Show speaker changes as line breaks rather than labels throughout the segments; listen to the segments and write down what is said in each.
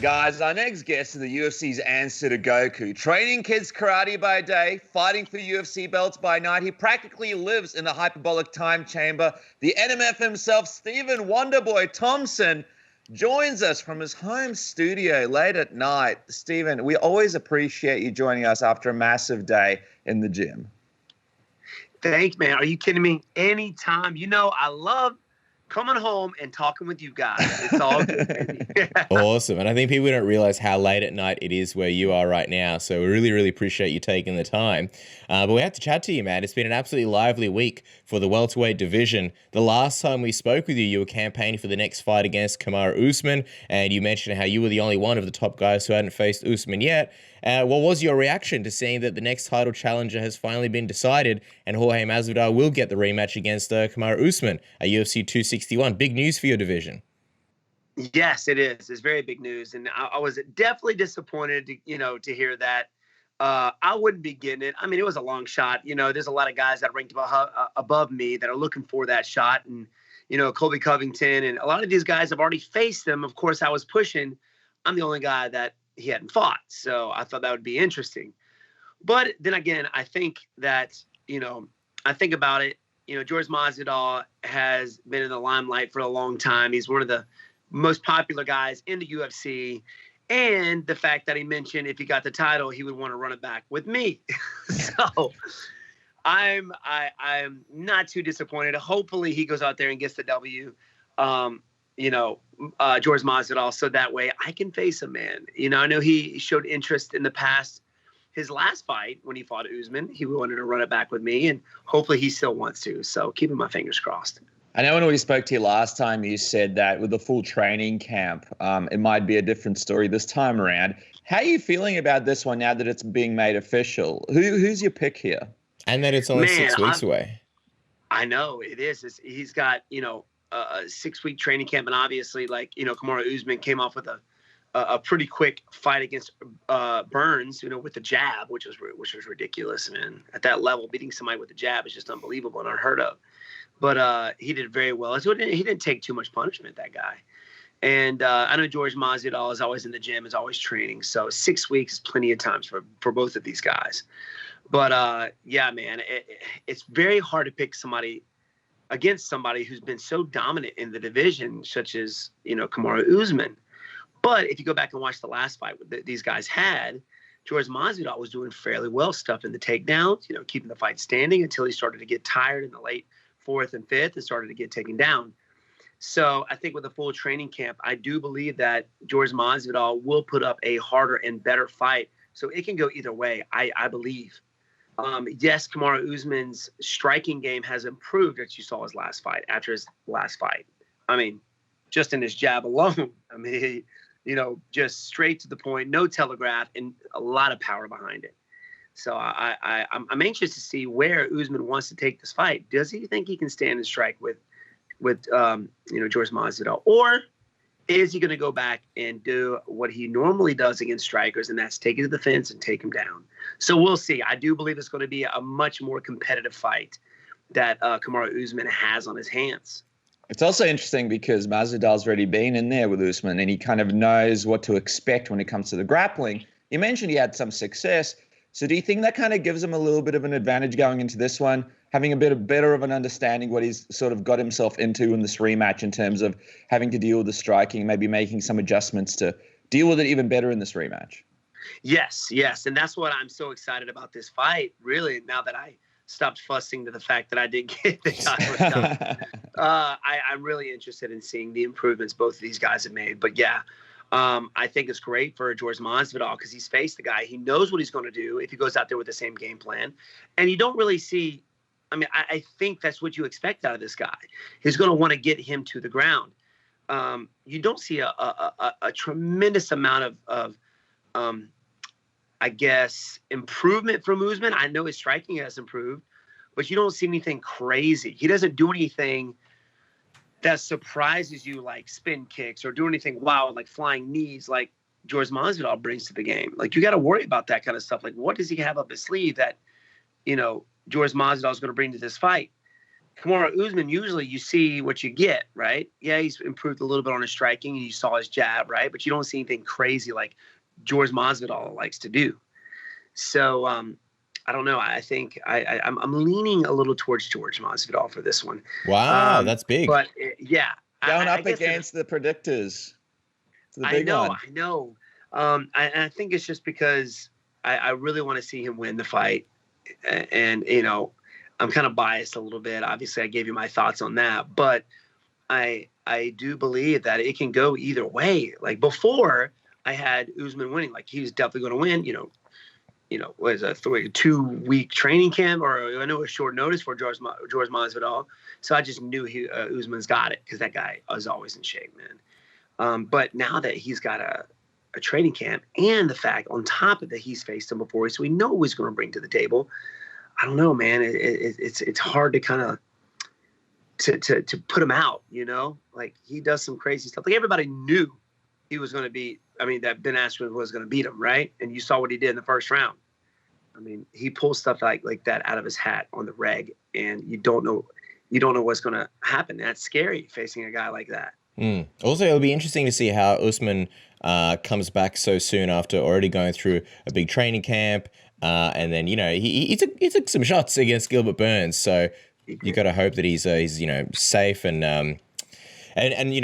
Guys, our next guest is the UFC's answer to Goku. Training kids karate by day, fighting for UFC belts by night. He practically lives in the hyperbolic time chamber. The NMF himself, Stephen Wonderboy Thompson, joins us from his home studio late at night. Stephen, we always appreciate you joining us after a massive day in the gym.
Thanks, man. Are you kidding me? Anytime. You know, I love coming home and talking with you guys. It's all good, baby.
Awesome. And I think people don't realize how late at night it is where you are right now. So we really, really appreciate you taking the time. But we have to chat to you, man. It's been an absolutely lively week for the welterweight division. The last time we spoke with you, you were campaigning for the next fight against Kamaru Usman. And you mentioned how you were the only one of the top guys who hadn't faced Usman yet. What was your reaction to seeing that the next title challenger has finally been decided and Jorge Masvidal will get the rematch against Kamaru Usman at UFC 261? Big news for your division.
Yes, it is. It's very big news. And I was definitely disappointed to hear that. I wouldn't be getting it. I mean, it was a long shot. You know, there's a lot of guys that ranked above me that are looking for that shot. And, you know, Colby Covington and a lot of these guys have already faced them. Of course, I was pushing. I'm the only guy that he hadn't fought. So I thought that would be interesting. But then again, I think that, I think about it, Jorge Masvidal has been in the limelight for a long time. He's one of the most popular guys in the UFC. And the fact that he mentioned if he got the title, he would want to run it back with me. So I'm not too disappointed. Hopefully he goes out there and gets the W. Jorge Masvidal, so that way I can face him, man. I know he showed interest in the past. His last fight, when he fought Usman, he wanted to run it back with me, and hopefully he still wants to. So keeping my fingers crossed.
I know when we spoke to you last time, you said that with the full training camp, it might be a different story this time around. How are you feeling about this one now that it's being made official? Who's your pick here?
And that it's only 6 weeks away.
I know it is. He's got, a 6-week training camp, and obviously, Kamaru Usman came off with a pretty quick fight against Burns, with the jab, which was ridiculous, man. At that level, beating somebody with the jab is just unbelievable and unheard of. But he did very well. So he didn't take too much punishment, that guy. And I know Jorge Masvidal is always in the gym, is always training. So 6 weeks is plenty of times for both of these guys. But yeah, man, it's very hard to pick somebody against somebody who's been so dominant in the division, such as, Kamaru Usman. But if you go back and watch the last fight that these guys had, Jorge Masvidal was doing fairly well, stuff in the takedowns, keeping the fight standing until he started to get tired in the late 4th and 5th and started to get taken down. So I think with a full training camp, I do believe that Jorge Masvidal will put up a harder and better fight. So it can go either way, I believe. Yes, Kamaru Usman's striking game has improved, as you saw his last fight, after his last fight. I mean, just in his jab alone, just straight to the point, no telegraph, and a lot of power behind it. So I'm anxious to see where Usman wants to take this fight. Does he think he can stand and strike with Jorge Masvidal, or is he going to go back and do what he normally does against strikers, and that's take it to the fence and take him down? So we'll see. I do believe it's going to be a much more competitive fight that Kamaru Usman has on his hands.
It's also interesting because Masvidal's already been in there with Usman, and he kind of knows what to expect when it comes to the grappling. You mentioned he had some success. So do you think that kind of gives him a little bit of an advantage going into this one, having a bit better of an understanding what he's sort of got himself into in this rematch in terms of having to deal with the striking, maybe making some adjustments to deal with it even better in this rematch? Yes.
And that's what I'm so excited about this fight, really, now that I stopped fussing to the fact that I didn't get the title. I'm really interested in seeing the improvements both of these guys have made. But yeah, I think it's great for Jorge Masvidal because he's faced the guy. He knows what he's going to do if he goes out there with the same game plan. And you don't really see, I think that's what you expect out of this guy. He's going to want to get him to the ground. You don't see a tremendous amount of improvement from Usman. I know his striking has improved, but you don't see anything crazy. He doesn't do anything that surprises you, like spin kicks, or do anything wild like flying knees like Jorge Masvidal brings to the game. Like, you got to worry about that kind of stuff. Like, what does he have up his sleeve that, Jorge Masvidal is going to bring to this fight? Kamaru Usman, usually you see what you get, right? Yeah, he's improved a little bit on his striking, and you saw his jab, right? But you don't see anything crazy like Jorge Masvidal likes to do. So I don't know. I think I'm leaning a little towards Jorge Masvidal for this one.
Wow, that's big.
But yeah,
Going up against the predictors. The big one.
I know. I think it's just because I really want to see him win the fight, and I'm kind of biased a little bit. Obviously, I gave you my thoughts on that, but I do believe that it can go either way. Like before, I had Usman winning. Like he was definitely going to win. Was a 2-week training camp, or I know it was short notice for Jorge Masvidal. So I just knew Usman's got it because that guy is always in shape, man. But now that he's got a training camp, and the fact on top of that he's faced him before, so we know what he's going to bring to the table. I don't know, man. It's hard to kind of to put him out. Like he does some crazy stuff. Like everybody knew he was going to beat. I mean, that Ben Askren was going to beat him, right? And you saw what he did in the first round. I mean, he pulls stuff like that out of his hat on the reg, and you don't know what's going to happen. That's scary facing a guy like that.
Also, it'll be interesting to see how Usman comes back so soon after already going through a big training camp, and then he took some shots against Gilbert Burns. So you got to hope that he's safe and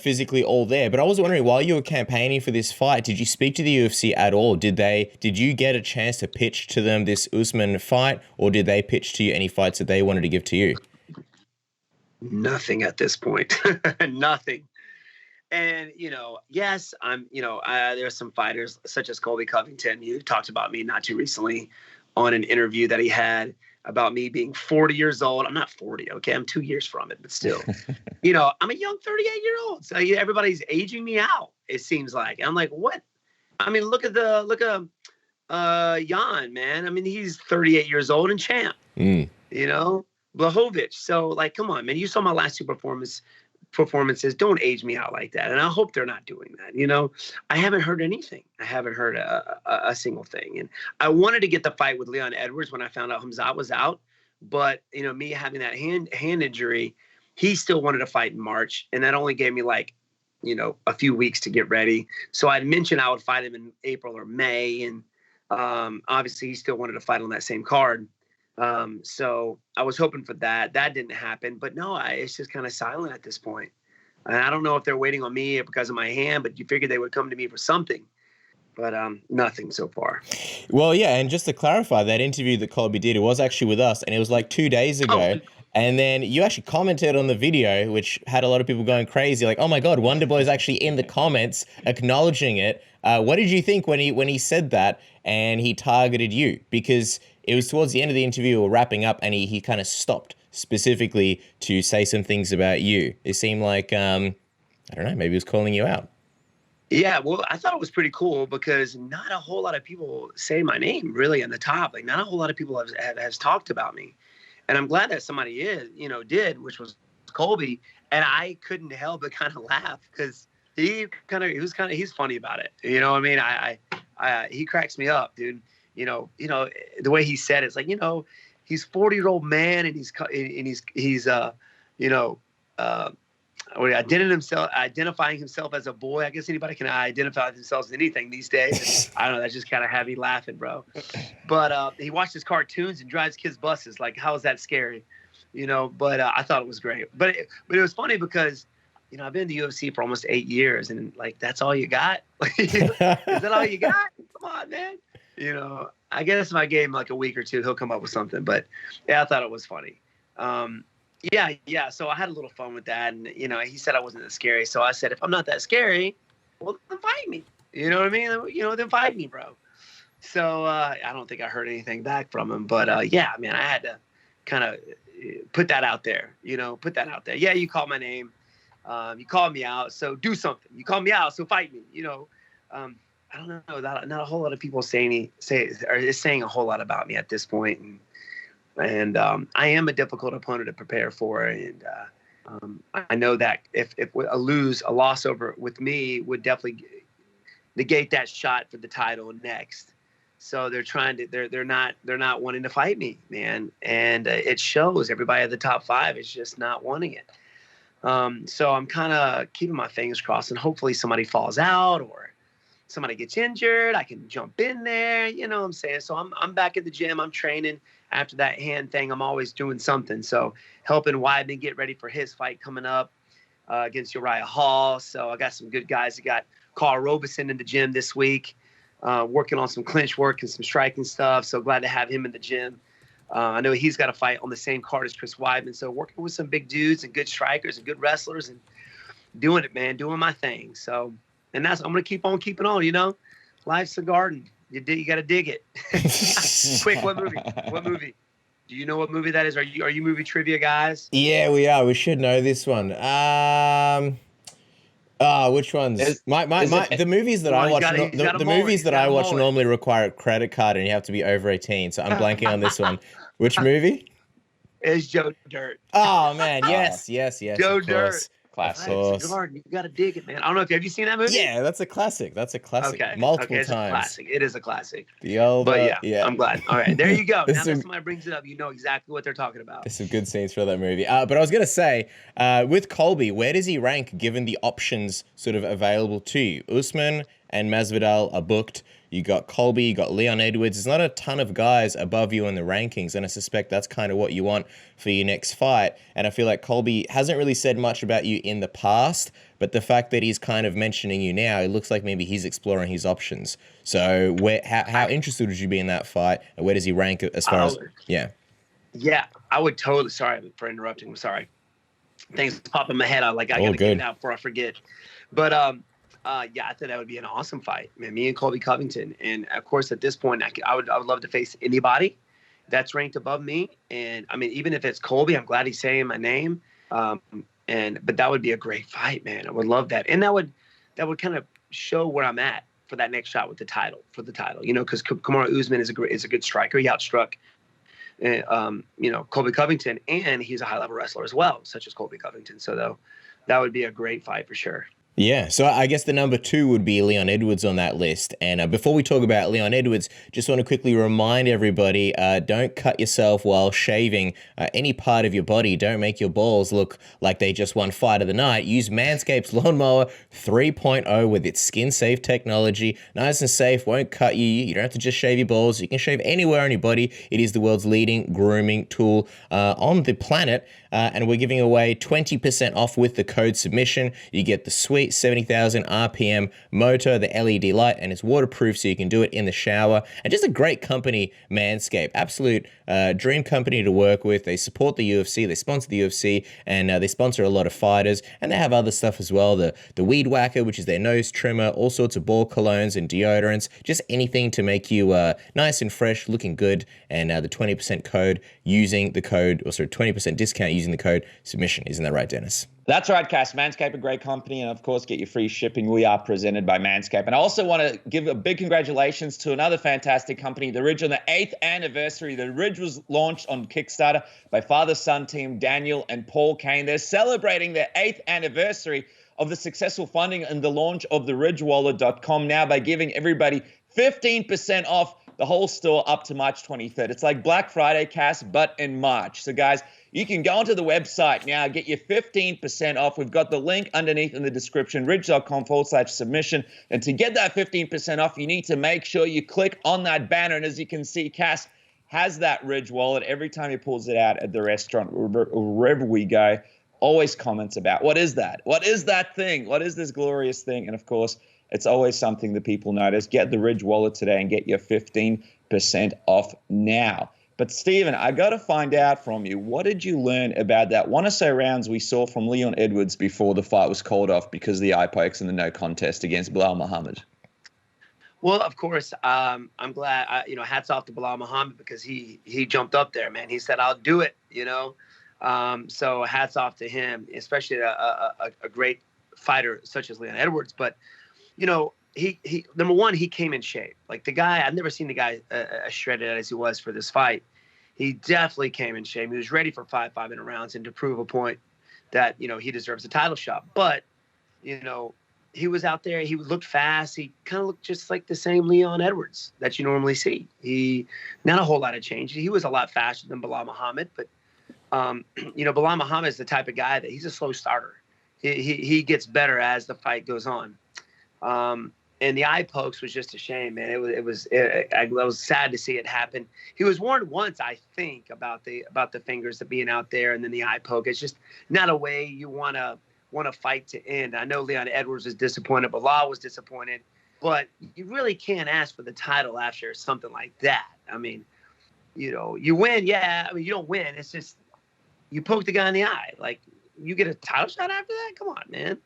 physically all there. But I was wondering, while you were campaigning for this fight, did you speak to the UFC at all? Did you get a chance to pitch to them this Usman fight, or did they pitch to you any fights that they wanted to give to you?
Nothing at this point. Nothing. And, yes, there's some fighters such as Colby Covington. He talked about me not too recently on an interview that he had about me being 40 years old. I'm not 40, okay? I'm 2 years from it, but still. I'm a young 38-year-old. So everybody's aging me out, it seems like. And I'm like, what? I mean, look at Jan, man. I mean, he's 38 years old and champ. Blachowicz. So, like, come on, man. You saw my last two performances. Don't age me out like that. And I hope they're not doing that. I haven't heard anything. I haven't heard a single thing. And I wanted to get the fight with Leon Edwards when I found out Hamzat was out. But, me having that hand injury, he still wanted to fight in March. And that only gave me a few weeks to get ready. So I mentioned I would fight him in April or May. And obviously he still wanted to fight on that same card. So I was hoping for that. That didn't happen, but no, it's just kind of silent at this point. And I don't know if they're waiting on me because of my hand, but you figured they would come to me for something, but nothing so far.
Well, yeah. And just to clarify, that interview that Colby did, it was actually with us, and it was like 2 days ago. Oh. And then you actually commented on the video, which had a lot of people going crazy. Like, oh my God, Wonderboy is actually in the comments acknowledging it. What did you think when he said that and he targeted you? Because it was towards the end of the interview, we were wrapping up, and he kind of stopped specifically to say some things about you. It seemed like, I don't know, maybe he was calling you out.
Yeah, well, I thought it was pretty cool because not a whole lot of people say my name really in the top. Like, not a whole lot of people has talked about me. And I'm glad that somebody did, which was Colby. And I couldn't help but kind of laugh because he's funny about it. You know what I mean? He cracks me up, dude. The way he said it, it's like, he's 40-year-old man and he's identifying himself as a boy. I guess anybody can identify themselves as anything these days. I don't know. That just kind of had me laughing, bro. But he watches cartoons and drives kids' buses. Like, how is that scary? But I thought it was great. But it was funny because, I've been in the UFC for almost 8 years, and like, that's all you got? Is that all you got? Come on, man. I guess if I gave him like a week or two, he'll come up with something. But yeah, I thought it was funny. Yeah. So I had a little fun with that, and he said I wasn't that scary. So I said, if I'm not that scary, well, then fight me. You know what I mean? Then fight me, bro. So I don't think I heard anything back from him. But yeah, man, I had to kind of put that out there. Yeah, you called my name. You called me out, so do something. You called me out, so fight me. I don't know. Not a whole lot of people are saying a whole lot about me at this point, and I am a difficult opponent to prepare for, and I know that if a loss over with me would definitely negate that shot for the title next. So they're trying to, they're not wanting to fight me, man. And it shows. Everybody at the top 5 is just not wanting it. So I'm kind of keeping my fingers crossed, and hopefully somebody falls out or somebody gets injured. I can jump in there. You know what I'm saying? So I'm back at the gym. I'm training. After that hand thing, I'm always doing something. So helping Weidman get ready for his fight coming up against Uriah Hall. So I got some good guys. I got Carl Robeson in the gym this week. Working on some clinch work and some striking stuff. So glad to have him in the gym. I know he's got a fight on the same card as Chris Weidman. So working with some big dudes and good strikers and good wrestlers and doing it, man, doing my thing. So, and I'm going to keep on keeping on, you know. Life's a garden. You got to dig it. Quick, what movie? What movie? Do you know what movie that is? Are you movie trivia guys?
Yeah, we are. We should know this one. Which ones? The movies that I watch, the movies that I watch normally require a credit card, and you have to be over 18. So I'm blanking on this one. Which movie?
It's Joe Dirt.
Oh man, yes.
Joe Dirt.
Classic.
You got to dig it, man. I don't know if have you seen that movie?
Yeah, that's a classic.
Okay.
Multiple
it's
times.
A classic. It is a classic.
The old,
but yeah, I'm glad. All right, there you go. Now that somebody brings it up, you know exactly what they're talking about.
There's some good scenes for that movie. But I was gonna say, with Colby, where does he rank given the options sort of available to you? Usman and Masvidal are booked. You got Colby, you got Leon Edwards. There's not a ton of guys above you in the rankings, and I suspect that's kind of what you want for your next fight. And I feel like Colby hasn't really said much about you in the past, but the fact that he's kind of mentioning you now, it looks like maybe he's exploring his options. So how interested would you be in that fight, and where does he rank as far as... Yeah.
Yeah, I would totally... Sorry for interrupting. I'm sorry. Things pop in my head. I got to get it out before I forget. But... yeah, I thought that would be an awesome fight, man. Me and Colby Covington, and of course, at this point, I would love to face anybody that's ranked above me. And I mean, even if it's Colby, I'm glad he's saying my name. But that would be a great fight, man. I would love that, and that would kind of show where I'm at for that next shot with the title. You know, because Kamaru Usman is a good striker. He outstruck, Colby Covington, and he's a high level wrestler as well, such as Colby Covington. So that would be a great fight for sure.
Yeah, so I guess the number 2 would be Leon Edwards on that list. And before we talk about Leon Edwards, just want to quickly remind everybody, don't cut yourself while shaving any part of your body. Don't make your balls look like they just won Fight of the Night. Use Manscaped's Lawnmower 3.0 with its skin-safe technology. Nice and safe, won't cut you. You don't have to just shave your balls. You can shave anywhere on your body. It is the world's leading grooming tool on the planet. And we're giving away 20% off with the code submission. You get the sweet 70,000 RPM motor, the LED light, and it's waterproof, so you can do it in the shower. And just a great company, Manscaped. Absolute dream company to work with. They support the UFC, they sponsor the UFC, and they sponsor a lot of fighters. And they have other stuff as well. The Weed Whacker, which is their nose trimmer, all sorts of ball colognes and deodorants, just anything to make you nice and fresh, looking good. And the 20% code using the code, 20% discount using the code submission. Isn't that right, Dennis?
That's right, Cass. Manscaped, a great company, and of course, get your free shipping. We are presented by Manscaped. And I also want to give a big congratulations to another fantastic company, The Ridge, on the 8th anniversary. The Ridge was launched on Kickstarter by father-son team Daniel and Paul Kane. They're celebrating their 8th anniversary of the successful funding and the launch of theridgewallet.com now by giving everybody 15% off the whole store up to March 23rd. It's like Black Friday, Cass, but in March. So, guys, you can go onto the website now, get your 15% off. We've got the link underneath in the description, ridge.com/submission. And to get that 15% off, you need to make sure you click on that banner. And as you can see, Cass has that Ridge wallet. Every time he pulls it out at the restaurant or wherever we go, always comments about, what is that? What is that thing? What is this glorious thing? And, of course, it's always something that people notice. Get the Ridge wallet today and get your 15% off now. But, Stephen, I got to find out from you, what did you learn about that one or so rounds we saw from Leon Edwards before the fight was called off because of the eye pokes and the no contest against Belal Muhammad?
Well, of course, I'm glad, hats off to Belal Muhammad because he jumped up there, man. He said, I'll do it, So hats off to him, especially a great fighter such as Leon Edwards. But, he number one, he came in shape. Like the guy, I've never seen the guy as shredded as he was for this fight. He definitely came in shape. He was ready for 5-minute rounds and to prove a point that, he deserves a title shot. But, he was out there. He looked fast. He kind of looked just like the same Leon Edwards that you normally see. Not a whole lot of change. He was a lot faster than Belal Muhammad, but Belal Muhammad is the type of guy that he's a slow starter. He gets better as the fight goes on. And the eye pokes was just a shame, man. I was sad to see it happen. He was warned once, I think, about the fingers of being out there, and then the eye poke. It's just not a way you want to fight to end. I know Leon Edwards was disappointed, Belal was disappointed, but you really can't ask for the title after something like that. I mean, you win, yeah. I mean, you don't win. It's just you poke the guy in the eye. Like, you get a title shot after that? Come on, man.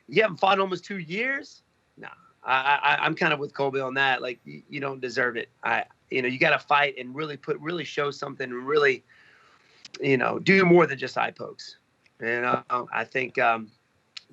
You haven't fought in almost 2 years? No. I'm kind of with Colby on that. Like, you don't deserve it. You got to fight and really show something and really, do more than just eye pokes. And I think,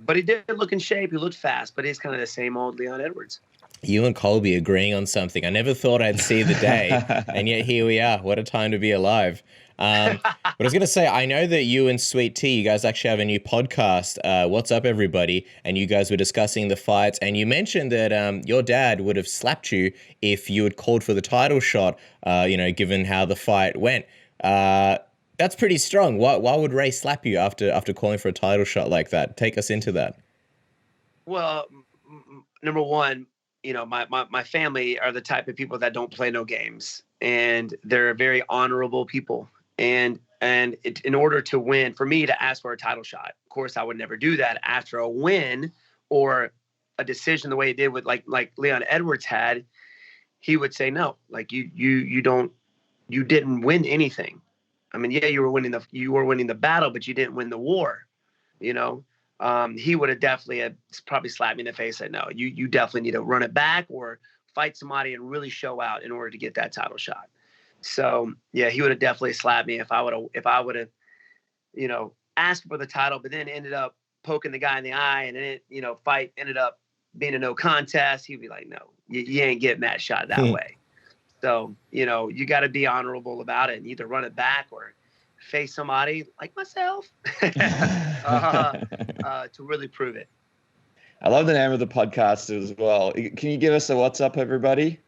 but he did look in shape. He looked fast, but he's kind of the same old Leon Edwards.
You and Colby agreeing on something. I never thought I'd see the day, and yet here we are. What a time to be alive. But I was going to say, I know that you and Sweet T, you guys actually have a new podcast, What's Up, Everybody? And you guys were discussing the fights. And you mentioned that your dad would have slapped you if you had called for the title shot, given how the fight went. That's pretty strong. Why would Ray slap you after calling for a title shot like that? Take us into that.
Well, number one, my family are the type of people that don't play no games. And they're very honorable people. And in order to win, for me to ask for a title shot, of course, I would never do that after a win or a decision the way he did with like Leon Edwards had. He would say no, like you didn't win anything. I mean, yeah, you were winning the battle, but you didn't win the war. He would have definitely probably slapped me in the face and said, no, you definitely need to run it back or fight somebody and really show out in order to get that title shot. So yeah, he would have definitely slapped me if I would have, asked for the title, but then ended up poking the guy in the eye, and then fight ended up being a no contest. He'd be like, no, you ain't getting that shot that way. So you got to be honorable about it and either run it back or face somebody like myself to really prove it.
I love the name of the podcast as well. Can you give us a what's up, everybody?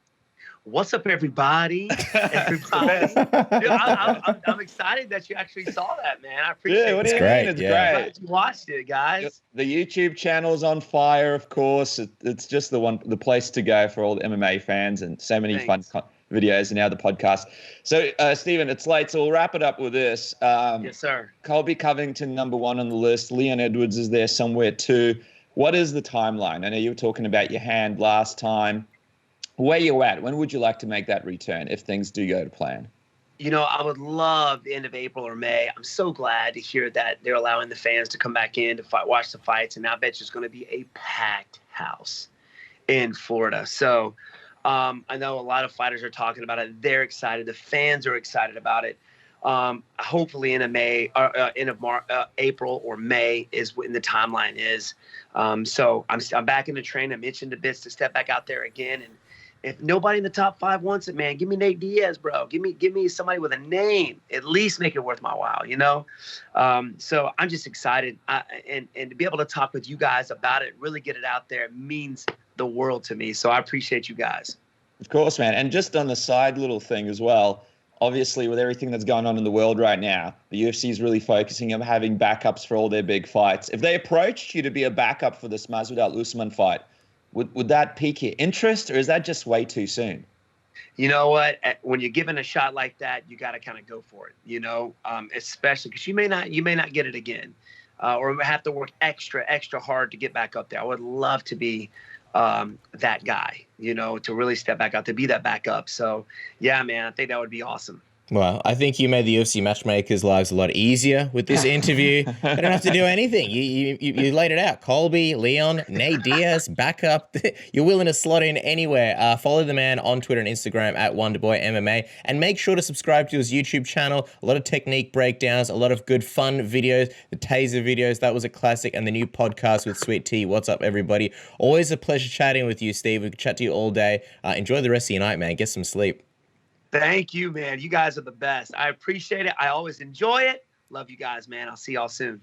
What's up, everybody? Everybody. Dude, I'm excited that you actually saw that, man. I appreciate it.
Yeah, what do you mean? It's great.
You watched it, guys.
The YouTube channel's on fire, of course. It's just the place to go for all the MMA fans, and so many fun videos, and now the podcast. So, Stephen, it's late, so we'll wrap it up with this.
Yes, sir.
Colby Covington, number 1 on the list. Leon Edwards is there somewhere too. What is the timeline? I know you were talking about your hand last time. Where you at? When would you like to make that return if things do go to plan?
I would love the end of April or May. I'm so glad to hear that they're allowing the fans to come back in to watch the fights, and I bet you it's going to be a packed house in Florida. So I know a lot of fighters are talking about it. They're excited. The fans are excited about it. Hopefully in April or May is when the timeline is. So I'm back in the train. I'm itching to bits to step back out there again. And if nobody in the top 5 wants it, man, give me Nate Diaz, bro. Give me somebody with a name. At least make it worth my while, So I'm just excited, and to be able to talk with you guys about it, really get it out there, it means the world to me. So I appreciate you guys.
Of course, man. And just on the side little thing as well, obviously with everything that's going on in the world right now, the UFC is really focusing on having backups for all their big fights. If they approached you to be a backup for this Masvidal Usman fight, would that pique your interest, or is that just way too soon?
You know what? When you're given a shot like that, you got to kind of go for it, especially because you may not get it again, or have to work extra hard to get back up there. I would love to be that guy, to really step back out, to be that backup. So yeah, man, I think that would be awesome.
Well, I think you made the UFC matchmakers' lives a lot easier with this interview. They don't have to do anything. You laid it out. Colby, Leon, Nate Diaz, backup. You're willing to slot in anywhere. Follow the man on Twitter and Instagram at Wonderboy MMA, and make sure to subscribe to his YouTube channel. A lot of technique breakdowns, a lot of good fun videos. The taser videos, that was a classic, and the new podcast with Sweet T. What's up, everybody? Always a pleasure chatting with you, Steve. We could chat to you all day. Enjoy the rest of your night, man. Get some sleep.
Thank you, man. You guys are the best. I appreciate it. I always enjoy it. Love you guys, man. I'll see y'all soon.